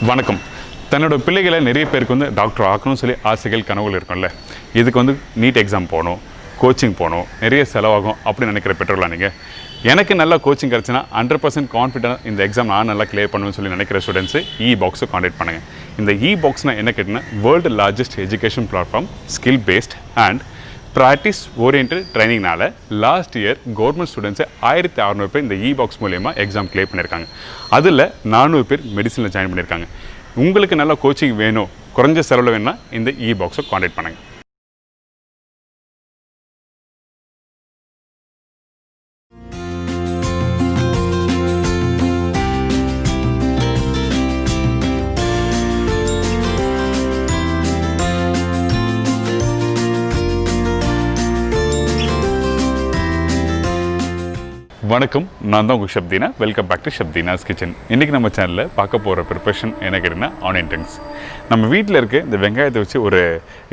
வணக்கம். தன்னோட பிள்ளைகளை நிறைய பேருக்கு வந்து டாக்டர் ஆக்கணும்னு சொல்லி ஆசைகள் கனவுகள் இருக்கும்ல. இதுக்கு வந்து நீட் எக்ஸாம் போகணும், கோச்சிங் போகணும், நிறைய செலவாகும் அப்படின்னு நினைக்கிற பெற்றோர்களா நீங்கள்? எனக்கு நல்லா கோச்சிங் கிடச்சுன்னா 100% கான்ஃபிடென்ட் இந்த எக்ஸாம் நான் நல்லா கிளியர் பண்ணுவேன்னு சொல்லி நினைக்கிற ஸ்டூடெண்ட்ஸு பாக்ஸை காண்டாக்ட் பண்ணுங்கள். இந்த பாக்ஸ்னால் என்ன கேட்டிங்கன்னா, world largest education platform, skill based and practice oriented ட்ரைனிங்னால லாஸ்ட் இயர் கவர்மெண்ட் ஸ்டூடெண்ட்ஸை 1600 பேர் இந்த பாக்ஸ் மூலயமா எக்ஸாம் கிளியர் பண்ணியிருக்காங்க. அதில் 400 பேர் மெடிசனில் ஜாயின் பண்ணியிருக்காங்க. உங்களுக்கு நல்லா கோச்சிங் வேணும், குறைஞ்ச செலவில் வேணும்னா இந்த பாக்ஸை காண்டாக்ட் பண்ணுங்கள். வணக்கம், நான் தான் உங்கள் chef Deena. Welcome back to chef Deena's kitchen. இன்றைக்கி நம்ம சேனலில் பார்க்க போகிற ப்ரிப்பரேஷன் என்ன கேட்டிங்கன்னா, ஆனியன் ரிங்ஸ். நம்ம வீட்டில் இருக்க இந்த வெங்காயத்தை வச்சு ஒரு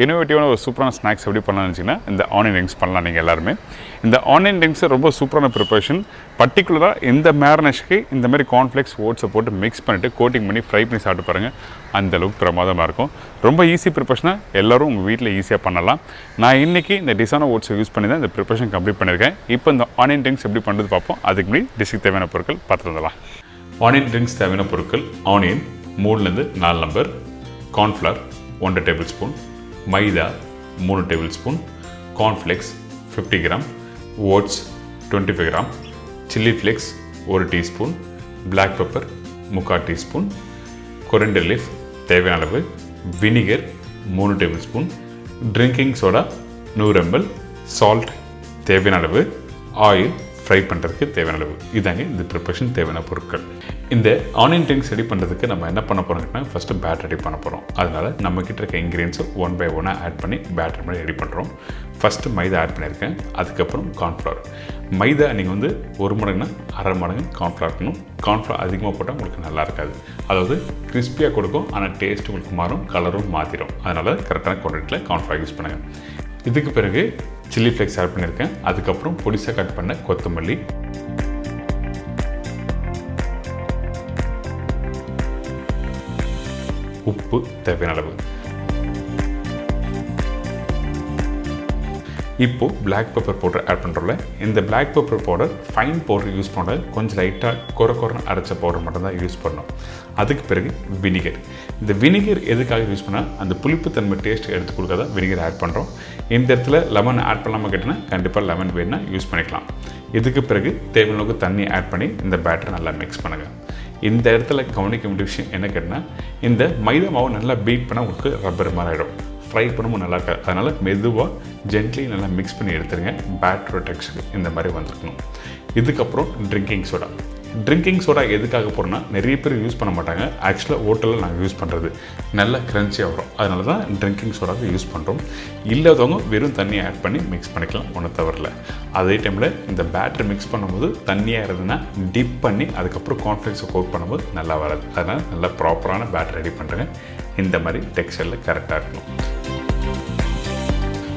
இன்னோவேட்டிவான ஒரு சூப்பரான ஸ்நாக்ஸ் எப்படி பண்ணலாம்னு வச்சிங்கன்னா, இந்த ஆனியன் ரிங்ஸ் பண்ணலாம். நீங்கள் எல்லாருமே இந்த ஆனியன் ரிங்ஸை ரொம்ப சூப்பரான ப்ரிப்பரேஷன். பர்டிகுலராக இந்த மேரினேஷனுக்கு இந்த மாதிரி கார்ன்ஃப்ளேக்ஸ் ஓட்ஸை போட்டு மிக்ஸ் பண்ணிவிட்டு கோட்டிங் பண்ணி ஃப்ரை பண்ணி சாப்பிட்டு பாருங்கள். அந்தளவுக்கு பிரமாதமாக இருக்கும். ரொம்ப ஈஸி ப்ரிப்பரேஷனாக எல்லோரும் உங்கள் வீட்டில் ஈஸியாக பண்ணலாம். நான் இன்றைக்கி இந்த டிசான ஓட்ஸை யூஸ் பண்ணி தான் இந்த ப்ரிப்பரேஷன் கம்ப்ளீட் பண்ணியிருக்கேன். இப்போ இந்த ஆனியன் ரிங்ஸ் எப்படி பண்ணுறது பார்ப்போம். அதுக்கு முன்னாடி டிஷ்ஷுக்கு தேவையான பொருட்கள் பார்த்துருந்தலாம். ஆனியன் ரிங்ஸ் தேவையான பொருட்கள்: ஆனியன் 3லேருந்து 4 நம்பர், கார்ன்ஃப்ளவர் 1 டேபிள் ஸ்பூன், மைதா 3 table spoon, cornflakes 50 gram, oats 25 gram, chilli flakes 1 teaspoon, black pepper 3/4 teaspoon, coriander leaf தேவையான அளவு, vinegar 3 table spoon, drinking soda 100 ml, salt தேவையான அளவு, ஆயில் ஃப்ரை பண்ணுறதுக்கு தேவையான அளவு. இதாங்க இந்த ப்ரிப்பரேஷன் தேவையான பொருட்கள். இந்த ஆனியன் ரிங்ஸ் ரெடி பண்ணுறதுக்கு நம்ம என்ன பண்ண போகிறோம்னா, ஃபஸ்ட்டு பேட்டர் ரெடி பண்ண போகிறோம். அதனால் நம்மக்கிட்ட இருக்க இன்க்ரீடியன்ஸை 1 by 1 ஆட் பண்ணி பேட்டர் மாதிரி ரெடி பண்ணுறோம். ஃபஸ்ட்டு மைதா ஆட் பண்ணியிருக்கேன், அதுக்கப்புறம் கார்ன்ஃப்ளவர். மைதா நீங்கள் வந்து 1 மடங்குனா 1/2 மடங்கு கார்ன்ஃப்ளவர் இருக்கணும். கார்ன்ஃப்ளவர் அதிகமாக போட்டால் உங்களுக்கு நல்லா இருக்காது. அதாவது கிறிஸ்பியாக கொடுக்கும், ஆனால் டேஸ்ட் உங்களுக்கு மாறும், கலரும் மாற்றிடும். அதனால் கரெக்டான குவான்டிட்டியில் கார்ன்ஃப்ளவர் யூஸ் பண்ணுங்கள். இதுக்கு பிறகு சில்லி ஃப்ளேக்ஸ் ஆட் பண்ணியிருக்கேன், அதுக்கப்புறம் பொடிசாக கட் பண்ண கொத்தமல்லி, உப்பு தேவையான அளவு. இப்போது பிளாக் பெப்பர் பவுடர் ஆட் பண்ணுறோம்ல, இந்த black pepper powder fine powder use பண்ண, கொஞ்சம் லைட்டாக குறைன்னு அரைச்ச பவுடர் மட்டும்தான் யூஸ் பண்ணணும். அதுக்கு பிறகு வினிகர். இந்த வினிகர் எதுக்காக யூஸ் பண்ணால், அந்த புளிப்புத்தன்மை டேஸ்ட் எடுத்து கொடுக்காத வினிகர் ஆட் பண்ணுறோம். இந்த இடத்துல லெமன் ஆட் பண்ணாமல் கேட்டிங்கன்னா கண்டிப்பாக லெமன் வேணுன்னா யூஸ் பண்ணிக்கலாம். இதுக்கு பிறகு தேவையான அளவுக்கு தண்ணி ஆட் பண்ணி இந்த பேட்டரை நல்லா மிக்ஸ் பண்ணுங்கள். இந்த இடத்துல கவனிக்க வேண்டிய விஷயம் என்ன கேட்டிங்கன்னா, இந்த மைதா மாவு நல்லா பீட் பண்ணால் உங்களுக்கு ரப்பர் மாதிரி ஆகிடும். ஃப்ரை பண்ணும்போது நல்லா இருக்காது. அதனால் மெதுவாக ஜென்ட்லி நல்லா மிக்ஸ் பண்ணி எடுத்துருங்க. பேட்டரோட டெக்ஸ்சர் இந்த மாதிரி வந்துருக்கணும். இதுக்கப்புறம் ட்ரிங்கிங் சோடா. ட்ரிங்கிங் சோடா எதுக்காக போகிறோன்னா, நிறைய பேர் யூஸ் பண்ண மாட்டாங்க. ஆக்சுவலாக ஹோட்டலில் நாங்கள் யூஸ் பண்ணுறது நல்லா க்ரன்ச்சியாக வரும். அதனால தான் ட்ரிங்கிங் சோடாவை யூஸ் பண்ணுறோம். இல்லாதவங்க வெறும் தண்ணியை ஆட் பண்ணி மிக்ஸ் பண்ணிக்கலாம், ஒன்றும் தவறல. அதே டைமில் இந்த பேட்டர் மிக்ஸ் பண்ணும்போது தண்ணியாக இருந்ததுன்னா டிப் பண்ணி அதுக்கப்புறம் கார்ன்ஃப்ளேக்ஸை கோட் பண்ணும்போது நல்லா வராது. அதனால் நல்லா ப்ராப்பரான பேட்டர் ரெடி பண்ணுறேங்க. இந்த மாதிரி டெக்ஸ்சரில் கரெக்டாக இருக்கணும்.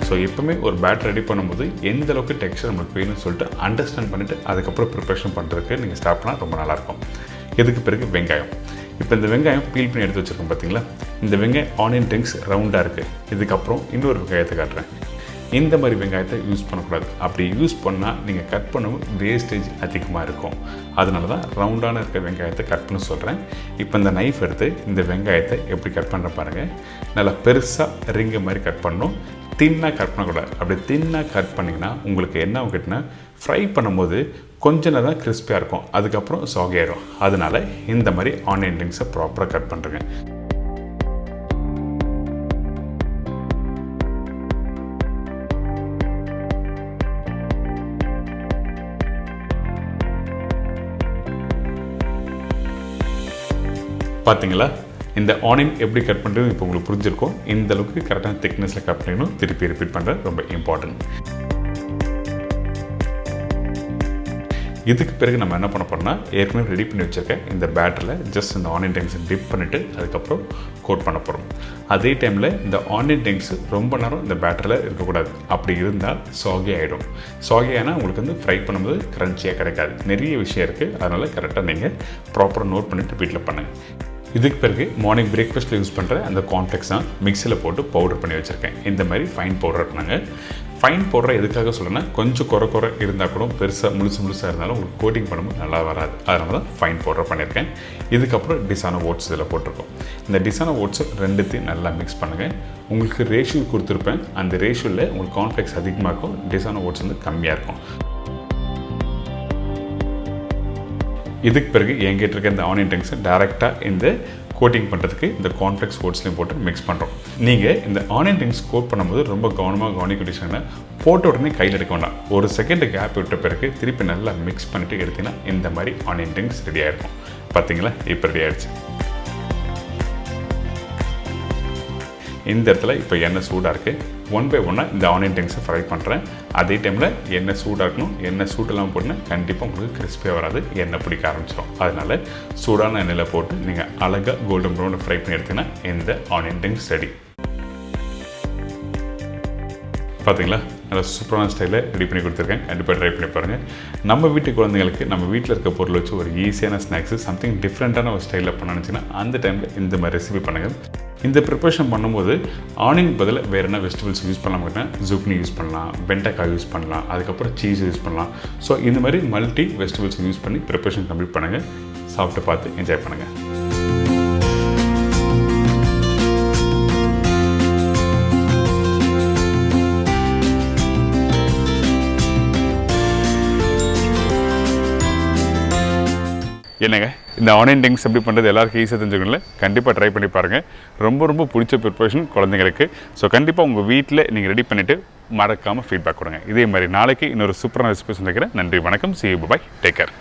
ஸோ எப்போவுமே ஒரு பேட்டர் ரெடி பண்ணும்போது எந்த அளவுக்கு டெக்ஸ்சர் நம்மளுக்கு வேணும்னு சொல்லிட்டு அண்டர்ஸ்டாண்ட் பண்ணிவிட்டு அதுக்கப்புறம் ப்ரிப்பரேஷன் பண்ணுறதுக்கு நீங்கள் ஸ்டார்ட் பண்ணால் ரொம்ப நல்லாயிருக்கும். இதுக்கு பிறகு வெங்காயம். இப்போ இந்த வெங்காயம் பீல் பண்ணி எடுத்து வச்சுருக்கோம் பார்த்தீங்களா, இந்த வெங்காயம் ஆனியன் ரிங்ஸ் ரவுண்டாக இருக்குது. இதுக்கப்புறம் இன்னொரு வெங்காயத்தை காட்டுறேன். இந்த மாதிரி வெங்காயத்தை யூஸ் பண்ணக்கூடாது. அப்படி யூஸ் பண்ணால் நீங்கள் கட் பண்ணவும் வேஸ்டேஜ் அதிகமாக இருக்கும். அதனால தான் ரவுண்டான இருக்க வெங்காயத்தை கட் பண்ண சொல்கிறேன். இப்போ இந்த நைஃப் எடுத்து இந்த வெங்காயத்தை எப்படி கட் பண்ணுற பாருங்கள். நல்லா பெருசாக ரிங்கு மாதிரி கட் பண்ணணும். தின்னாக கட் பண்ணக்கூடாது. அப்படி தின்னாக கட் பண்ணிங்கன்னா உங்களுக்கு என்ன ஆகிட்டுனா, ஃப்ரை பண்ணும்போது கொஞ்ச நேரம் தான் கிறிஸ்பியாக இருக்கும், அதுக்கப்புறம் சாகியாயிடும். அதனால் இந்த மாதிரி ஆனியன் ரிங்ஸை ப்ராப்பராக கட் பண்ணுறேங்க. பார்த்தீங்களா, இந்த ஆனியன் எப்படி கட் பண்ணுறது இப்போ உங்களுக்கு புரிஞ்சிருக்கும். இந்த அளவுக்கு கரெக்டான திக்னஸில் கட் பண்ணிடணும். திருப்பி ரிப்பீட் பண்ணுறது ரொம்ப இம்பார்ட்டன்ட். இதுக்கு பிறகு நம்ம என்ன பண்ண போகிறோம்னா, ஏற்கனவே ரெடி பண்ணி வச்சுருக்கேன் இந்த பேட்டரில் ஜஸ்ட் இந்த ஆனியன் ரிங்ஸை டிப் பண்ணிவிட்டு அதுக்கப்புறம் கோட் பண்ண போகிறோம். அதே டைமில் இந்த ஆனியன் ரிங்ஸ் ரொம்ப நேரம் இந்த பேட்டரில் இருக்கக்கூடாது. அப்படி இருந்தால் சாகி ஆகிடும். சாகி ஆனால் உங்களுக்கு வந்து ஃப்ரை பண்ணும்போது க்ரன்ச்சியாக கிடைக்காது. நிறைய விஷயம் இருக்குது. அதனால் கரெக்டாக நீங்கள் ப்ராப்பராக நோட் பண்ணிவிட்டு வீட்டில் பண்ணுங்கள். இதுக்கு பிறகு மார்னிங் பிரேக்ஃபாஸ்ட்டில் யூஸ் பண்ணுற அந்த கார்ன்ஃப்ளேக்ஸ் தான் மிக்சியில் போட்டு பவுடர் பண்ணி வச்சுருக்கேன். இந்த மாதிரி ஃபைன் பவுடர் பண்ணாங்க. ஃபைன் பவுடர் எதுக்காக சொல்லணும்னா கொஞ்சம் குறை இருந்தால் கூட பெருசாக முழுசாக இருந்தாலும் உங்களுக்கு கோட்டிங் பண்ணும்போது நல்லா வராது. அதனால தான் ஃபைன் பவுடர் பண்ணியிருக்கேன். இதுக்கப்புறம் டிசானோ ஓட்ஸ் இதில் போட்டிருக்கோம். இந்த டிசானோ ஓட்ஸை ரெண்டுத்தையும் நல்லா மிக்ஸ் பண்ணுங்கள். உங்களுக்கு ரேஷியோ கொடுத்துருப்பேன். அந்த ரேஷியோவில் உங்களுக்கு கார்ன்ஃப்ளேக்ஸ் அதிகமாக இருக்கும், டிசானோ ஓட்ஸ் வந்து கம்மியாக இருக்கும். இதுக்கு பிறகு என்கிட்ட இருக்க இந்த ஆனியன் ரிங்ஸை டேரெக்டாக இந்த கோட்டிங் பண்ணுறதுக்கு இந்த கார்ன்ஃப்ளேக்ஸ் ஓட்ஸ்லையும் போட்டு மிக்ஸ் பண்ணுறோம். நீங்கள் இந்த ஆனியன் ரிங்ஸ் கோட் பண்ணும்போது ரொம்ப கவனிக்கணும். போட்ட உடனே கையில் எடுக்க வேண்டாம். ஒரு செகண்ட் கேப் விட்ட பிறகு திருப்பி நல்லா மிக்ஸ் பண்ணிவிட்டு எடுத்திங்கன்னா இந்த மாதிரி ஆனியன் ரிங்ஸ் ரெடி ஆகிருக்கும். பார்த்தீங்களா, இப்போ ரெடி ஆகிடுச்சு. இந்த இடத்துல இப்போ எண்ணெய் சூடாக இருக்குது. 1 by 1 இந்த ஆனியன் ரிங்ஸை ஃப்ரை பண்ணுறேன். அதே டைமில் எண்ணெய் சூடாக இருக்கணும். எண்ணெய் சூடெல்லாம் போட்டுன்னா கண்டிப்பாக உங்களுக்கு கிறிஸ்பியாக வராது, எண்ணெய் பிடிக்க ஆரம்பிச்சிடும். அதனால் சூடான எண்ணெயில் போட்டு நீங்கள் அழகாக கோல்டன் ப்ரௌனில் ஃப்ரை பண்ணி எடுத்தீங்கன்னா இந்த ஆனியன் ரிங்ஸ் ரெடி. பார்த்தீங்களா, நல்லா சூப்பரான ஸ்டைலில் ரெடி பண்ணி கொடுத்துருக்கேன். கண்டிப்பாக ட்ரை பண்ணி பாருங்கள். நம்ம வீட்டு குழந்தைங்களுக்கு நம்ம வீட்டில் இருக்க பொருள் வச்சு ஒரு ஈஸியான ஸ்நாக்ஸு சம்திங் டிஃப்ரெண்ட்டான ஒரு ஸ்டைலில் பண்ண நினச்சிங்கன்னா அந்த டைமில் இந்த மாதிரி ரெசிபி பண்ணுங்கள். இந்த ப்ரிப்பரேஷன் பண்ணும்போது ஆனியன் பதில் வேறு என்ன வெஜிடபிள்ஸ் யூஸ் பண்ணலாம் அப்படின்னா ஜுக்னி யூஸ் பண்ணலாம், வெண்டைக்காய் யூஸ் பண்ணலாம், அதுக்கப்புறம் சீஸ் யூஸ் பண்ணலாம். ஸோ இந்த மாதிரி மல்டி வெஜிடபிள்ஸ் யூஸ் பண்ணி ப்ரிப்பரேஷன் கம்ப்ளீட் பண்ணுங்கள். சாப்பிட்டு பார்த்து என்ஜாய் பண்ணுங்கள். என்னங்க, இந்த ஆனியன் ரிங்ஸ் எப்படி பண்ணுறது எல்லாருக்கும் ஈஸியாக தெரிஞ்சுக்கணும்ல, கண்டிப்பாக ட்ரை பண்ணி பாருங்கள். ரொம்ப பிடிச்ச ப்ரிப்பரேஷன் குழந்தைங்களுக்கு. ஸோ கண்டிப்பாக உங்கள் வீட்டில் நீங்கள் ரெடி பண்ணிவிட்டு மறக்காமல் ஃபீட்பேக் கொடுங்க. இதே மாதிரி நாளைக்கு இன்னொரு சூப்பரான ரெசிபி சந்திக்கிறேன். நன்றி, வணக்கம், see you, bye, take care.